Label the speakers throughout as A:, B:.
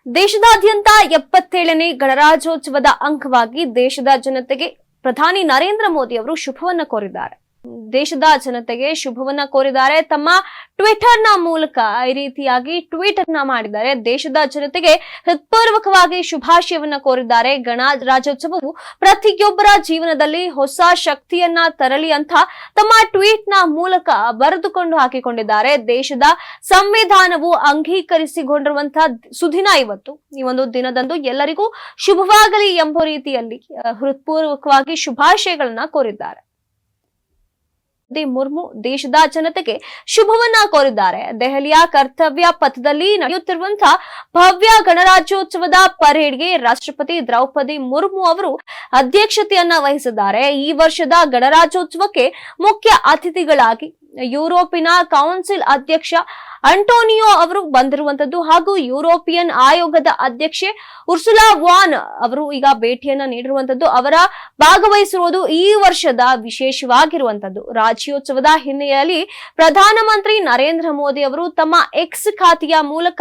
A: ದೇಶದಾದ್ಯಂತ 77ನೇ ಗಣರಾಜ್ಯೋತ್ಸವದ ಅಂಗವಾಗಿ ದೇಶದ ಜನತೆಗೆ ಪ್ರಧಾನಿ ನರೇಂದ್ರ ಮೋದಿ ಅವರು ಶುಭವನ್ನ ಕೋರಿದ್ದಾರೆ. ದೇಶದ ಜನತೆಗೆ ಶುಭವನ್ನ ಕೋರಿದ್ದಾರೆ. ತಮ್ಮ ಟ್ವಿಟರ್ ನ ಮೂಲಕ ಈ ರೀತಿಯಾಗಿ ಟ್ವೀಟ್ ಅನ್ನ ಮಾಡಿದ್ದಾರೆ. ದೇಶದ ಜನತೆಗೆ ಹೃತ್ಪೂರ್ವಕವಾಗಿ ಶುಭಾಶಯವನ್ನ ಕೋರಿದ್ದಾರೆ. ಗಣರಾಜ್ಯೋತ್ಸವವು ಪ್ರತಿಯೊಬ್ಬರ ಜೀವನದಲ್ಲಿ ಹೊಸ ಶಕ್ತಿಯನ್ನ ತರಲಿ ಅಂತ ತಮ್ಮ ಟ್ವೀಟ್ ನ ಮೂಲಕ ಬರೆದುಕೊಂಡು ಹಾಕಿಕೊಂಡಿದ್ದಾರೆ. ದೇಶದ ಸಂವಿಧಾನವು ಅಂಗೀಕರಿಸಿಕೊಂಡಿರುವಂತಹ ಸುದಿನ ಇವತ್ತು. ಈ ಒಂದು ದಿನದಂದು ಎಲ್ಲರಿಗೂ ಶುಭವಾಗಲಿ ಎಂಬ ರೀತಿಯಲ್ಲಿ ಹೃತ್ಪೂರ್ವಕವಾಗಿ ಶುಭಾಶಯಗಳನ್ನ ಕೋರಿದ್ದಾರೆ. ಮುರ್ಮು ದೇಶದ ಜನತೆಗೆ ಶುಭವನ್ನ ಕೋರಿದ್ದಾರೆ. ದೆಹಲಿಯ ಕರ್ತವ್ಯ ಪಥದಲ್ಲಿ ನಡೆಯುತ್ತಿರುವಂತಹ ಭವ್ಯ ಗಣರಾಜ್ಯೋತ್ಸವದ ಪರೇಡ್ಗೆ ರಾಷ್ಟ್ರಪತಿ ದ್ರೌಪದಿ ಮುರ್ಮು ಅವರು ಅಧ್ಯಕ್ಷತೆಯನ್ನ ವಹಿಸಿದ್ದಾರೆ. ಈ ವರ್ಷದ ಗಣರಾಜ್ಯೋತ್ಸವಕ್ಕೆ ಮುಖ್ಯ ಅತಿಥಿಗಳಾಗಿ ಯುರೋಪಿನ ಕೌನ್ಸಿಲ್ ಅಧ್ಯಕ್ಷ ಅಂಟೋನಿಯೋ ಅವರು ಬಂದಿರುವಂತದ್ದು ಹಾಗೂ ಯುರೋಪಿಯನ್ ಆಯೋಗದ ಅಧ್ಯಕ್ಷೆ ಉರ್ಸುಲಾ ವಾನ್ ಅವರು ಈಗ ಭೇಟಿಯನ್ನ ನೀಡಿರುವಂತದ್ದು. ಅವರ ಭಾಗವಹಿಸಿರುವುದು ಈ ವರ್ಷದ ವಿಶೇಷವಾಗಿರುವಂತದ್ದು. ರಾಜ್ಯೋತ್ಸವದ ಹಿನ್ನೆಲೆಯಲ್ಲಿ ಪ್ರಧಾನಮಂತ್ರಿ ನರೇಂದ್ರ ಮೋದಿ ಅವರು ತಮ್ಮ ಎಕ್ಸ್ ಖಾತೆಯ ಮೂಲಕ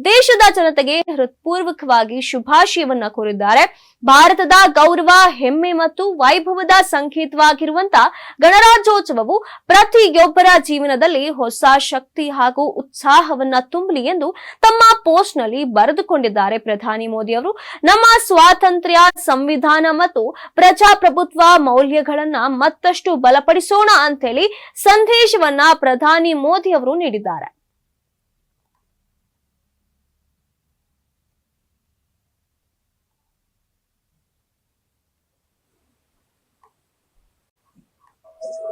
A: ದೇಶದ ಜನತೆಗೆ ಹೃತ್ಪೂರ್ವಕವಾಗಿ ಶುಭಾಶಯವನ್ನ ಕೋರಿದ್ದಾರೆ. ಭಾರತದ ಗೌರವ, ಹೆಮ್ಮೆ ಮತ್ತು ವೈಭವದ ಸಂಕೇತವಾಗಿರುವಂತಹ ಗಣರಾಜ್ಯೋತ್ಸವವು ಪ್ರತಿಯೊಬ್ಬರ ಜೀವನದಲ್ಲಿ ಹೊಸ ಶಕ್ತಿ ಹಾಗೂ ಉತ್ಸಾಹವನ್ನ ತುಂಬಲಿ ಎಂದು ತಮ್ಮ ಪೋಸ್ಟ್ ನಲ್ಲಿ ಬರೆದುಕೊಂಡಿದ್ದಾರೆ ಪ್ರಧಾನಿ ಮೋದಿ ಅವರು. ನಮ್ಮ ಸ್ವಾತಂತ್ರ್ಯ, ಸಂವಿಧಾನ ಮತ್ತು ಪ್ರಜಾಪ್ರಭುತ್ವ ಮೌಲ್ಯಗಳನ್ನ ಮತ್ತಷ್ಟು ಬಲಪಡಿಸೋಣ ಅಂತೇಳಿ ಸಂದೇಶವನ್ನ ಪ್ರಧಾನಿ ಮೋದಿ ಅವರು ನೀಡಿದ್ದಾರೆ.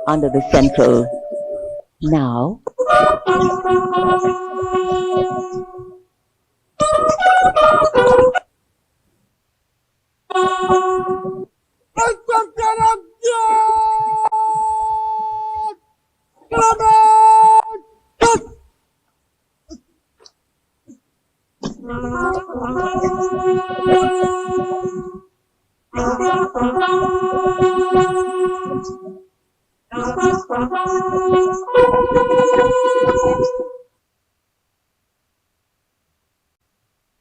B: Under the central now.